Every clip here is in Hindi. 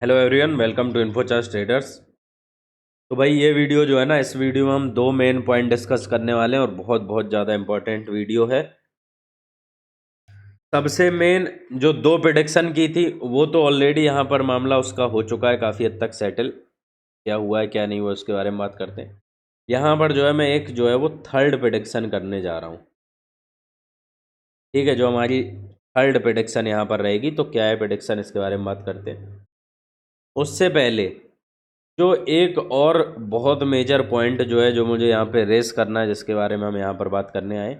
Hello everyone, welcome to Infocharge Traders. तो भाई ये वीडियो जो है ना, इस वीडियो में हम दो मेन पॉइंट डिस्कस करने वाले हैं और बहुत बहुत ज़्यादा इंपॉर्टेंट वीडियो है। सबसे मेन जो दो प्रिडिक्शन की थी वो तो ऑलरेडी यहाँ पर मामला उसका हो चुका है काफ़ी हद तक सेटल। क्या हुआ है क्या नहीं हुआ उसके बारे में बात करते हैं। यहाँ पर जो है मैं एक जो है वो थर्ड प्रिडिक्शन करने जा रहा हूँ। ठीक है, जो हमारी थर्ड प्रिडिक्शन यहाँ पर रहेगी, तो क्या है प्रिडिक्शन इसके बारे में बात करते हैं। उससे पहले जो एक और बहुत मेजर पॉइंट जो है, जो मुझे यहाँ पे रेस करना है, जिसके बारे में हम यहाँ पर बात करने आए,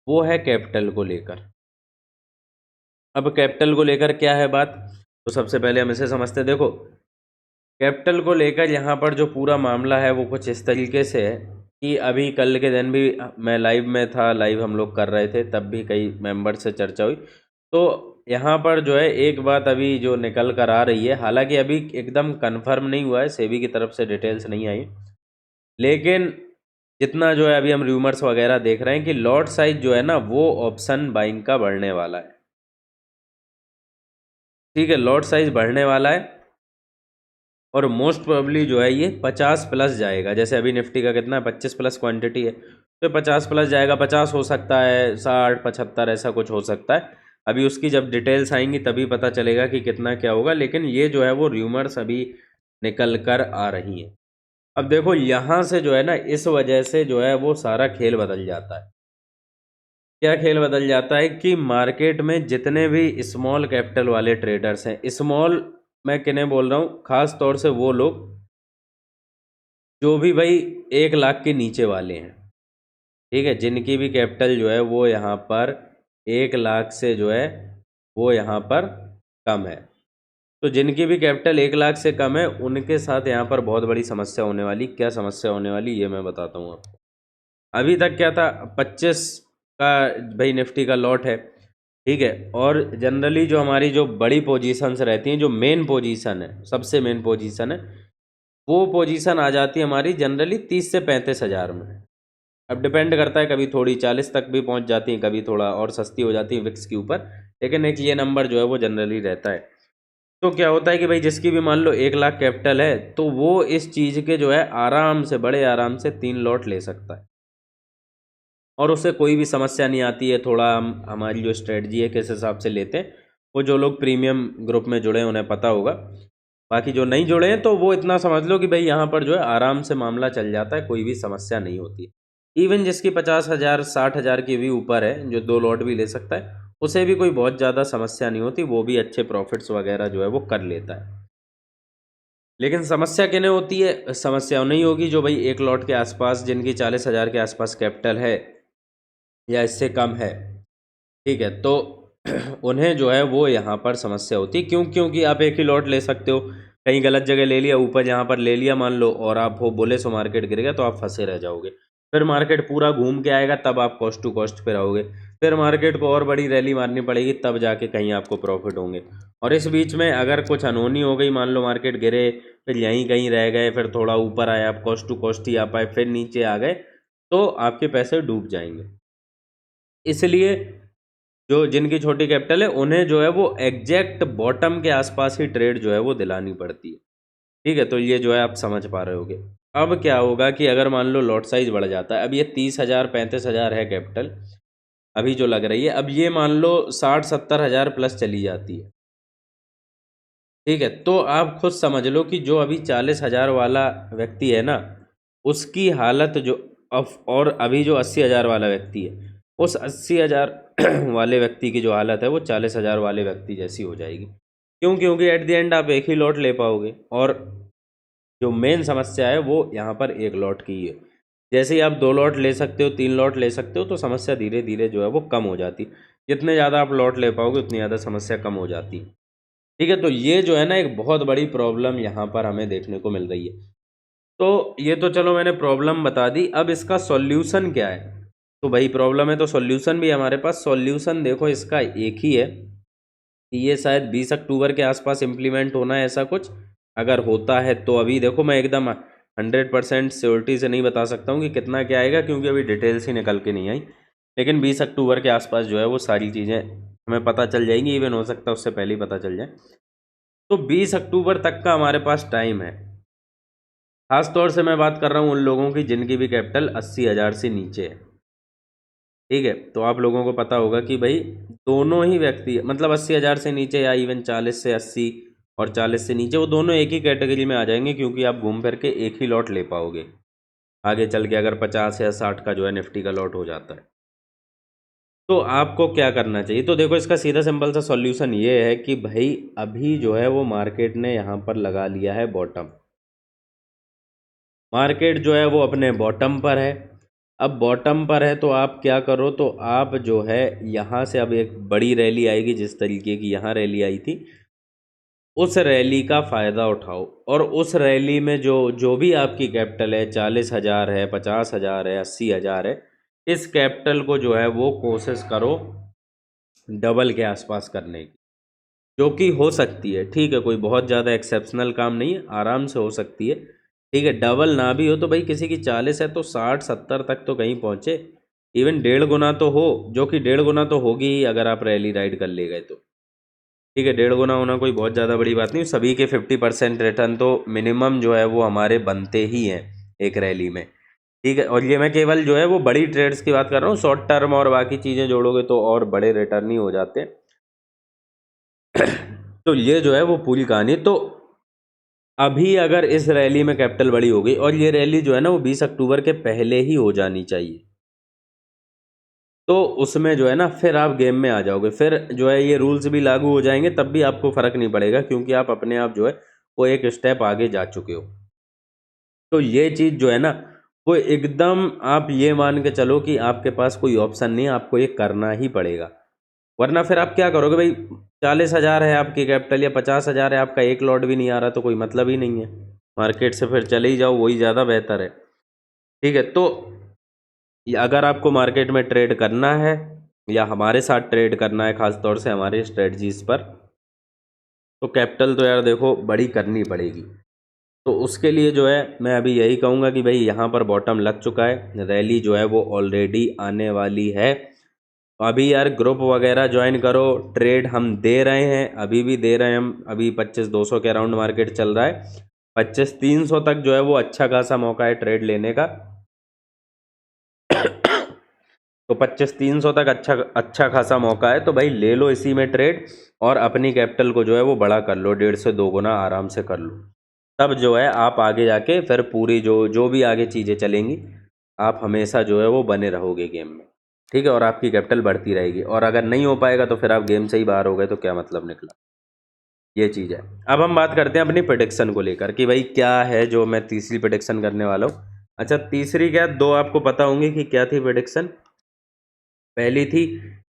वो है कैपिटल को लेकर। अब कैपिटल को लेकर क्या है बात, तो सबसे पहले हम इसे समझते हैं। देखो, कैपिटल को लेकर यहाँ पर जो पूरा मामला है वो कुछ इस तरीके से है कि अभी कल के दिन भी मैं लाइव में था, लाइव हम लोग कर रहे थे, तब भी कई मेंबर से चर्चा हुई। तो यहाँ पर जो है एक बात अभी जो निकल कर आ रही है, हालांकि अभी एकदम कंफर्म नहीं हुआ है, सेबी की तरफ से डिटेल्स नहीं आई, लेकिन जितना जो है अभी हम रूमर्स वगैरह देख रहे हैं कि लॉट साइज जो है ना वो ऑप्शन बाइंग का बढ़ने वाला है। ठीक है, लॉट साइज बढ़ने वाला है और मोस्ट प्रोबेबली जो है ये 50 प्लस जाएगा। जैसे अभी निफ्टी का कितना है, 25 प्लस क्वांटिटी है, तो 50 प्लस जाएगा। 50 हो सकता है, 60 75 ऐसा कुछ हो सकता है। अभी उसकी जब डिटेल्स आएंगी तभी पता चलेगा कि कितना क्या होगा, लेकिन ये जो है वो रूमर्स अभी निकल कर आ रही हैं। अब देखो यहाँ से जो है ना, इस वजह से जो है वो सारा खेल बदल जाता है। क्या खेल बदल जाता है कि मार्केट में जितने भी स्मॉल कैपिटल वाले ट्रेडर्स हैं, स्मॉल मैं किन्हें बोल रहा हूँ, खास तौर से वो लोग जो भी भाई 1 लाख के नीचे वाले हैं। ठीक है, जिनकी भी कैपिटल जो है वो यहाँ पर 1 लाख से जो है वो यहाँ पर कम है। तो जिनकी भी कैपिटल 1 लाख से कम है, उनके साथ यहाँ पर बहुत बड़ी समस्या होने वाली। क्या समस्या होने वाली ये मैं बताता हूँ आपको। अभी तक क्या था, 25 का भाई निफ्टी का लॉट है। ठीक है, और जनरली जो हमारी जो बड़ी पोजीशंस रहती हैं, जो मेन पोजीशन है, सबसे मेन पोजीशन है, वो पोजीशन आ जाती है हमारी जनरली 30 से 35 हज़ार में। अब डिपेंड करता है, कभी थोड़ी 40 तक भी पहुंच जाती हैं, कभी थोड़ा और सस्ती हो जाती है विक्स के ऊपर, लेकिन एक ये नंबर जो है वो जनरली रहता है। तो क्या होता है कि भाई जिसकी भी मान लो 1 लाख कैपिटल है, तो वो इस चीज़ के जो है आराम से, बड़े आराम से 3 लॉट ले सकता है और उससे कोई भी समस्या नहीं आती है। थोड़ा हम हमारी जो स्ट्रेटजी है किस हिसाब से लेते हैं, वो जो लोग प्रीमियम ग्रुप में जुड़े हैं उन्हें पता होगा। बाकी जो नहीं जुड़े हैं तो वो इतना समझ लो कि भाई यहाँ पर जो है आराम से मामला चल जाता है, कोई भी समस्या नहीं होती। इवन जिसकी 50 हज़ार 60 हज़ार की भी ऊपर है, जो 2 लॉट भी ले सकता है, उसे भी कोई बहुत ज़्यादा समस्या नहीं होती, वो भी अच्छे प्रॉफिट्स वगैरह जो है वो कर लेता है। लेकिन समस्या किन्हें होती है, समस्या नहीं होगी जो भाई 1 लॉट के आसपास, जिनकी 40 हज़ार के आसपास कैपिटल है या इससे कम है। ठीक है, तो उन्हें जो है वो यहाँ पर समस्या होती है। क्यों? क्योंकि आप एक ही लॉट ले सकते हो, कहीं गलत जगह ले लिया, ऊपर यहाँ पर ले लिया मान लो, और आप हो बोले सो मार्केट गिर गया, तो आप फंसे रह जाओगे। फिर मार्केट पूरा घूम के आएगा, तब आप कॉस्ट टू कॉस्ट पे रहोगे। फिर मार्केट को और बड़ी रैली मारनी पड़ेगी, तब जाके कहीं आपको प्रॉफिट होंगे। और इस बीच में अगर कुछ अनहोनी हो गई, मान लो मार्केट गिरे, फिर यहीं कहीं रह गए, फिर थोड़ा ऊपर आए, आप कॉस्ट टू कॉस्ट ही आ पाए, फिर नीचे आ गए, तो आपके पैसे डूब जाएंगे। इसलिए जो जिनकी छोटी कैपिटल है, उन्हें जो है वो एग्जैक्ट बॉटम के आसपास ही ट्रेड जो है वो दिलानी पड़ती है। ठीक है, तो ये जो है आप समझ पा रहे होगे। अब क्या होगा कि अगर मान लो लॉट साइज बढ़ जाता है, अब ये 30 हज़ार 35 हज़ार है कैपिटल अभी जो लग रही है, अब ये मान लो 60 70 हज़ार प्लस चली जाती है। ठीक है, तो आप खुद समझ लो कि जो अभी 40 हज़ार वाला व्यक्ति है ना, उसकी हालत जो, अब और अभी जो 80 हज़ार वाला व्यक्ति है, उस 80 हज़ार वाले व्यक्ति की जो हालत है वो 40 हज़ार वाले व्यक्ति जैसी हो जाएगी। क्यों? क्योंकि एट द एंड आप एक ही लॉट ले पाओगे, और जो मेन समस्या है वो यहाँ पर 1 लॉट की है। जैसे ही आप 2 लॉट ले सकते हो, 3 लॉट ले सकते हो, तो समस्या धीरे धीरे जो है वो कम हो जाती। जितने ज़्यादा आप लॉट ले पाओगे, उतनी ज़्यादा समस्या कम हो जाती। ठीक है, तो ये जो है ना एक बहुत बड़ी प्रॉब्लम यहाँ पर हमें देखने को मिल रही है। तो ये तो चलो मैंने प्रॉब्लम बता दी, अब इसका सॉल्यूशन क्या है। तो भाई प्रॉब्लम है तो सॉल्यूशन भी हमारे पास। सॉल्यूशन देखो इसका एक ही है कि ये शायद 20 अक्टूबर के आसपास इम्प्लीमेंट होना है, ऐसा कुछ अगर होता है तो। अभी देखो मैं एकदम 100% श्योरिटी से नहीं बता सकता हूँ कि कितना क्या आएगा, क्योंकि अभी डिटेल्स ही निकल के नहीं आई, लेकिन 20 अक्टूबर के आसपास जो है वो सारी चीज़ें हमें पता चल जाएंगी। इवन हो सकता है उससे पहले ही पता चल जाए। तो 20 अक्टूबर तक का हमारे पास टाइम है। खास तौर से मैं बात कर रहा हूँ उन लोगों की जिनकी भी कैपिटल 80,000 से नीचे है। ठीक है, तो आप लोगों को पता होगा कि भाई दोनों ही व्यक्ति मतलब 80,000 से नीचे या इवन 40 से 80 और 40 से नीचे, वो दोनों एक ही कैटेगरी में आ जाएंगे, क्योंकि आप घूम फिर के एक ही लॉट ले पाओगे आगे चल के, अगर 50 या 60 का जो है निफ्टी का लॉट हो जाता है। तो आपको क्या करना चाहिए, तो देखो इसका सीधा सिंपल सा सॉल्यूशन ये है कि भाई अभी जो है वो मार्केट ने यहाँ पर लगा लिया है बॉटम। मार्केट जो है वो अपने बॉटम पर है। अब बॉटम पर है तो आप क्या करो, तो आप जो है यहाँ से अब एक बड़ी रैली आएगी, जिस तरीके की यहाँ रैली आई थी, उस रैली का फ़ायदा उठाओ। और उस रैली में जो जो भी आपकी कैपिटल है, 40,000 है, 50,000 है, 80,000 है, इस कैपिटल को जो है वो कोशिश करो डबल के आसपास करने की, जो कि हो सकती है। ठीक है, कोई बहुत ज़्यादा एक्सेप्शनल काम नहीं है, आराम से हो सकती है। ठीक है, डबल ना भी हो तो भाई किसी की 40 है तो 60-70 तक तो कहीं पहुँचे, इवन 1.5 गुना तो हो, जो कि 1.5 गुना तो होगी ही अगर आप रैली राइड कर ले गए तो। ठीक है, 1.5 गुना होना कोई बहुत ज़्यादा बड़ी बात नहीं, सभी के 50% रिटर्न तो मिनिमम जो है वो हमारे बनते ही हैं एक रैली में। ठीक है, और ये मैं केवल जो है वो बड़ी ट्रेड्स की बात कर रहा हूँ, शॉर्ट टर्म और बाकी चीज़ें जोड़ोगे तो और बड़े रिटर्न ही हो जाते। तो ये जो है वो पूरी कहानी। तो अभी अगर इस रैली में कैपिटल बड़ी हो गई, और ये रैली जो है ना वो 20 अक्टूबर के पहले ही हो जानी चाहिए, तो उसमें जो है ना फिर आप गेम में आ जाओगे, फिर जो है ये रूल्स भी लागू हो जाएंगे, तब भी आपको फ़र्क नहीं पड़ेगा, क्योंकि आप अपने आप जो है वो एक स्टेप आगे जा चुके हो। तो ये चीज़ जो है ना वो एकदम आप ये मान के चलो कि आपके पास कोई ऑप्शन नहीं है, आपको ये करना ही पड़ेगा। वरना फिर आप क्या करोगे भाई, 40,000 है आपकी कैपिटल या 50,000 है, आपका एक लॉट भी नहीं आ रहा, तो कोई मतलब ही नहीं है। मार्केट से फिर चले ही जाओ, वही ज़्यादा बेहतर है। ठीक है, तो अगर आपको मार्केट में ट्रेड करना है या हमारे साथ ट्रेड करना है, खास तौर से हमारे स्ट्रेटजीज पर, तो कैपिटल तो यार देखो बड़ी करनी पड़ेगी। तो उसके लिए जो है मैं अभी यही कहूँगा कि भाई यहाँ पर बॉटम लग चुका है, रैली जो है वो ऑलरेडी आने वाली है। अभी यार ग्रुप वगैरह ज्वाइन करो, ट्रेड हम दे रहे हैं, अभी भी दे रहे हैं हम। अभी 25,200 के अराउंड मार्केट चल रहा है, 25,300 तक जो है वो अच्छा खासा मौका है ट्रेड लेने का। तो 25,300 तक अच्छा अच्छा खासा मौका है, तो भाई ले लो इसी में ट्रेड, और अपनी कैपिटल को जो है वो बड़ा कर लो, 1.5 से 2 गुना आराम से कर लो। तब जो है आप आगे जाके फिर पूरी जो जो भी आगे चीज़ें चलेंगी, आप हमेशा जो है वो बने रहोगे गेम में। ठीक है, और आपकी कैपिटल बढ़ती रहेगी। और अगर नहीं हो पाएगा तो फिर आप गेम से ही बाहर हो गए, तो क्या मतलब निकला। ये चीज़ है। अब हम बात करते हैं अपनी प्रेडिक्शन को लेकर कि भाई क्या है जो मैं तीसरी प्रेडिक्शन करने वाला हूँ। अच्छा, तीसरी क्या, दो आपको पता होंगी कि क्या थी प्रेडिक्शन। पहली थी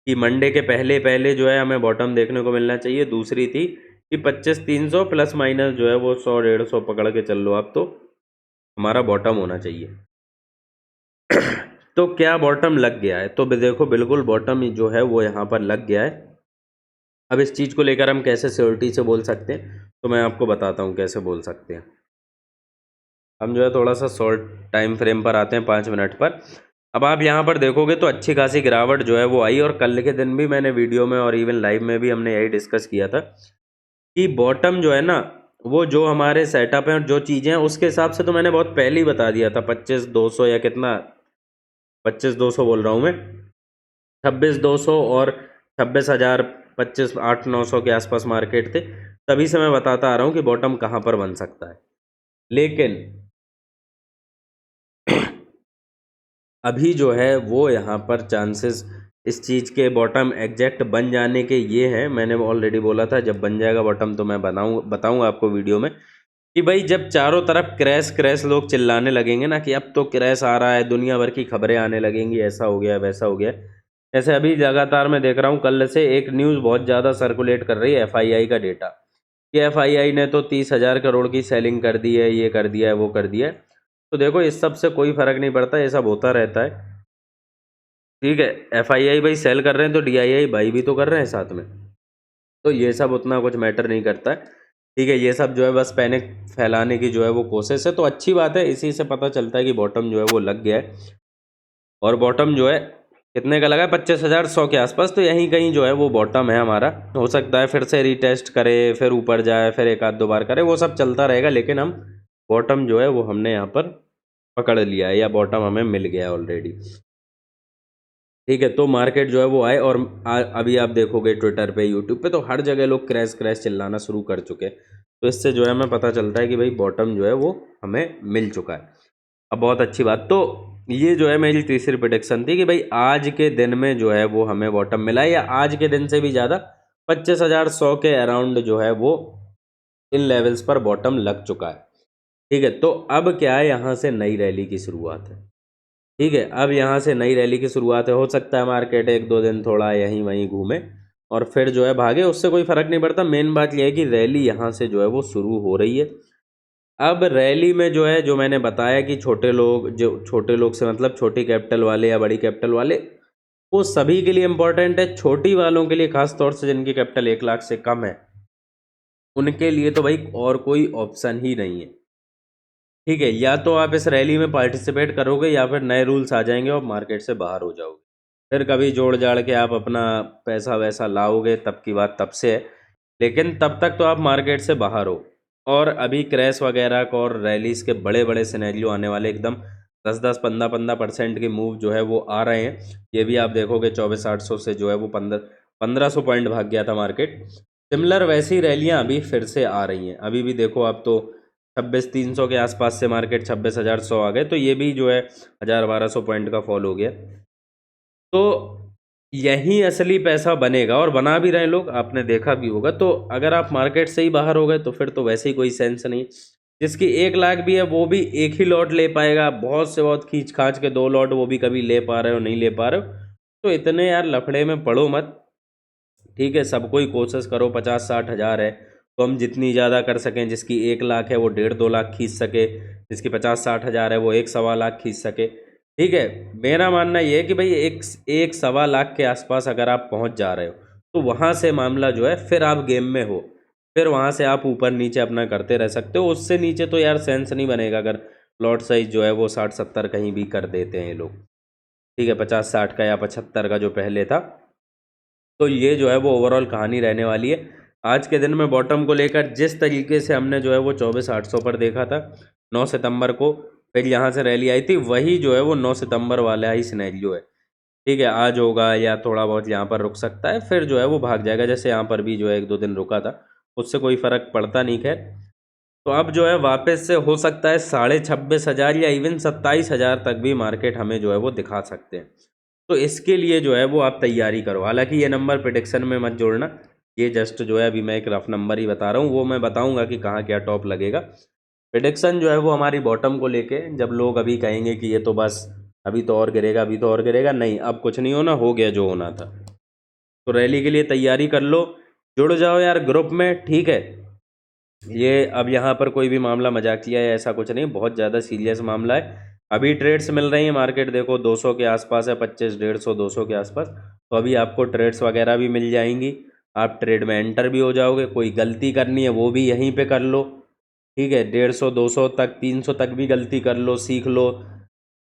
कि मंडे के पहले पहले जो है हमें बॉटम देखने को मिलना चाहिए। दूसरी थी कि 25,300 प्लस माइनस जो है वो 100-150 पकड़ के चल लो आप, तो हमारा बॉटम होना चाहिए। तो क्या बॉटम लग गया है, तो देखो बिल्कुल बॉटम जो है वो यहाँ पर लग गया है। अब इस चीज़ को लेकर हम कैसे श्योरिटी से बोल सकते हैं, तो मैं आपको बताता हूँ कैसे बोल सकते हैं। हम जो है थोड़ा सा शॉर्ट टाइम फ्रेम पर आते हैं, 5 मिनट पर। अब आप यहाँ पर देखोगे तो अच्छी खासी गिरावट जो है वो आई, और कल के दिन भी मैंने वीडियो में और इवन लाइव में भी हमने यही डिस्कस किया था कि बॉटम जो है ना वो जो हमारे सेटअप हैं और जो चीज़ें हैं उसके हिसाब से तो मैंने बहुत पहले ही बता दिया था। 25,200 या कितना, 25,200 बोल रहा हूँ मैं, 26,200 और 26,000, 25,800-900 के आसपास मार्केट थे। तभी से मैं बताता आ रहा हूँ कि बॉटम कहाँ पर बन सकता है। लेकिन अभी जो है वो यहाँ पर चांसेस इस चीज़ के बॉटम एग्जैक्ट बन जाने के ये हैं। मैंने ऑलरेडी बोला था जब बन जाएगा बॉटम तो मैं बताऊँगा आपको वीडियो में कि भाई जब चारों तरफ क्रैश क्रैश लोग चिल्लाने लगेंगे ना कि अब तो क्रैश आ रहा है, दुनिया भर की खबरें आने लगेंगी, ऐसा हो गया वैसा हो गया। जैसे अभी लगातार मैं देख रहा हूँ, कल से एक न्यूज़ बहुत ज़्यादा सर्कुलेट कर रही है एफआईआई का डेटा, कि एफआईआई ने तो 30,000 करोड़ की सेलिंग कर दी है, ये कर दिया है, वो कर दिया है। तो देखो इस सब से कोई फ़र्क नहीं पड़ता, ये सब होता रहता है। ठीक है, एफआईआई भाई सेल कर रहे हैं तो डीआईआई भाई भी तो कर रहे हैं साथ में, तो ये सब उतना कुछ मैटर नहीं करता है। ठीक है, ये सब जो है बस पैनिक फैलाने की जो है वो कोशिश है। तो अच्छी बात है, इसी से पता चलता है कि बॉटम जो है वो लग गया है, और बॉटम जो है कितने का लगा है? 25,100 के आसपास। तो यहीं कहीं जो है वो बॉटम है हमारा। हो सकता है फिर से रीटेस्ट करे, फिर ऊपर जाए, फिर एक आध दो बार करे, वो सब चलता रहेगा, लेकिन हम बॉटम जो है वो हमने यहाँ पर पकड़ लिया है, या बॉटम हमें मिल गया है ऑलरेडी। ठीक है, तो मार्केट जो है वो आए, और अभी आप देखोगे ट्विटर पे, यूट्यूब पे, तो हर जगह लोग क्रैश क्रैश चिल्लाना शुरू कर चुके हैं। तो इससे जो है हमें पता चलता है कि भाई बॉटम जो है वो हमें मिल चुका है। अब बहुत अच्छी बात, तो ये जो है मेरी तीसरी प्रेडिक्शन थी कि भाई आज के दिन में जो है वो हमें बॉटम मिला है, या आज के दिन से भी ज़्यादा 25,100 के अराउंड जो है वो इन लेवल्स पर बॉटम लग चुका है। ठीक है, तो अब क्या है, यहाँ से नई रैली की शुरुआत है। ठीक है, अब यहाँ से नई रैली की शुरुआत है। हो सकता है मार्केट एक दो दिन थोड़ा यहीं वहीं घूमे और फिर जो है भागे, उससे कोई फ़र्क नहीं पड़ता। मेन बात यह है कि रैली यहाँ से जो है वो शुरू हो रही है। अब रैली में जो है, जो मैंने बताया कि छोटे लोग, जो छोटे लोग से मतलब छोटी कैपिटल वाले या बड़ी कैपिटल वाले, वो सभी के लिए इम्पोर्टेंट है। छोटी वालों के लिए खास तौर से, जिनकी कैपिटल 1 लाख से कम है, उनके लिए तो भाई और कोई ऑप्शन ही नहीं है। ठीक है, या तो आप इस रैली में पार्टिसिपेट करोगे, या फिर नए रूल्स आ जाएंगे और मार्केट से बाहर हो जाओगे। फिर कभी जोड़ जाड़ के आप अपना पैसा वैसा लाओगे, तब की बात तब से है, लेकिन तब तक तो आप मार्केट से बाहर हो। और अभी क्रैश वगैरह का और रैलीज के बड़े बड़े सिनेरियो आने वाले, एकदम 10-10, 15-15% के मूव जो है वो आ रहे हैं। ये भी आप देखोगे 24,800 से जो है वो 1500 पॉइंट भाग गया था मार्केट। सिमिलर वैसी रैलियाँ अभी फिर से आ रही हैं। अभी भी देखो आप, तो 26,300 के आसपास से मार्केट 26,100 आ गए, तो ये भी जो है 1,000-1,200 पॉइंट का फॉल हो गया। तो यही असली पैसा बनेगा, और बना भी रहे लोग, आपने देखा भी होगा। तो अगर आप मार्केट से ही बाहर हो गए तो फिर तो वैसे ही कोई सेंस नहीं। जिसकी 1 लाख भी है वो भी एक ही लॉट ले पाएगा, बहुत से बहुत खींच खाच के 2 लॉट वो भी कभी ले पा रहे हो, नहीं ले पा रहे हो। तो इतने यार लफड़े में पड़ो मत। ठीक है, सबको ही कोशिश करो, 50-60 हज़ार है तो हम जितनी ज़्यादा कर सकें। जिसकी 1 लाख है वो 1.5-2 लाख खींच सके, जिसकी 50-60 हज़ार है वो 1-1.25 लाख खींच सके। ठीक है, मेरा मानना ये है कि भाई 1-1.25 लाख के आसपास अगर आप पहुंच जा रहे हो, तो वहां से मामला जो है, फिर आप गेम में हो। फिर वहां से आप ऊपर नीचे अपना करते रह सकते हो। उससे नीचे तो यार सेंस नहीं बनेगा, अगर लॉट साइज जो है वो 60-70 कहीं भी कर देते हैं ये लोग। ठीक है, 50-60 का या 75 का जो पहले था। तो ये जो है वो ओवरऑल कहानी रहने वाली है। आज के दिन में बॉटम को लेकर जिस तरीके से हमने जो है वो 24,800 पर देखा था 9 सितंबर को, फिर यहाँ से रैली आई थी, वही जो है वो 9 सितंबर वाला ही सिनेरियो है। ठीक है, आज होगा या थोड़ा बहुत यहाँ पर रुक सकता है, फिर जो है वो भाग जाएगा। जैसे यहाँ पर भी जो है 1-2 दिन रुका था, उससे कोई फ़र्क पड़ता नहीं। खैर, तो अब जो है वापस से हो सकता है 26,500 या इवन 27,000 तक भी मार्केट हमें जो है वो दिखा सकते हैं। तो इसके लिए जो है वो आप तैयारी करो। हालांकि ये नंबर प्रेडिक्शन में मत जोड़ना, ये जस्ट जो है अभी मैं एक रफ नंबर ही बता रहा हूँ, वो मैं बताऊंगा कि कहाँ क्या टॉप लगेगा। प्रेडिक्शन जो है वो हमारी बॉटम को लेके, जब लोग अभी कहेंगे कि ये तो बस अभी तो और गिरेगा, अभी तो और गिरेगा, नहीं, अब कुछ नहीं होना, हो गया जो होना था। तो रैली के लिए तैयारी कर लो, जुड़ जाओ यार ग्रुप में। ठीक है, ये अब यहाँ पर कोई भी मामला मजाकिया है ऐसा कुछ नहीं, बहुत ज़्यादा सीरियस मामला है। अभी ट्रेड्स मिल रही हैं, मार्केट देखो 200 के आसपास है, 25, 150, 200 के आसपास। तो अभी आपको ट्रेड्स वगैरह भी मिल जाएंगी, आप ट्रेड में एंटर भी हो जाओगे। कोई गलती करनी है वो भी यहीं पे कर लो। ठीक है, 150, 200 तक, 300 तक भी गलती कर लो, सीख लो।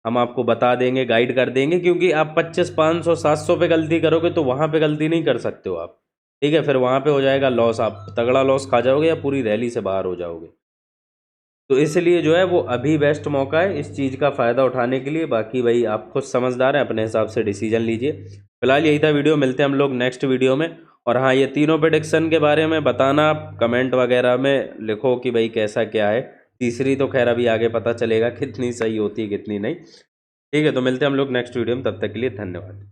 हम आपको बता देंगे, गाइड कर देंगे, क्योंकि आप 25, 500, 700 पे गलती करोगे तो वहाँ पे गलती नहीं कर सकते हो आप। ठीक है, फिर वहाँ पे हो जाएगा लॉस, आप तगड़ा लॉस खा जाओगे या पूरी रैली से बाहर हो जाओगे। तो इसलिए जो है वो अभी बेस्ट मौका है इस चीज़ का फ़ायदा उठाने के लिए। बाकी भाई आप खुद समझदार हैं, अपने हिसाब से डिसीजन लीजिए। फिलहाल यही था वीडियो, मिलते हैं हम लोग नेक्स्ट वीडियो में। और हाँ, ये तीनों प्रेडिक्शन के बारे में बताना, आप कमेंट वगैरह में लिखो कि भाई कैसा क्या है। तीसरी तो खैर अभी आगे पता चलेगा कितनी सही होती है कितनी नहीं। ठीक है, तो मिलते हैं हम लोग नेक्स्ट वीडियो में, तब तक के लिए धन्यवाद।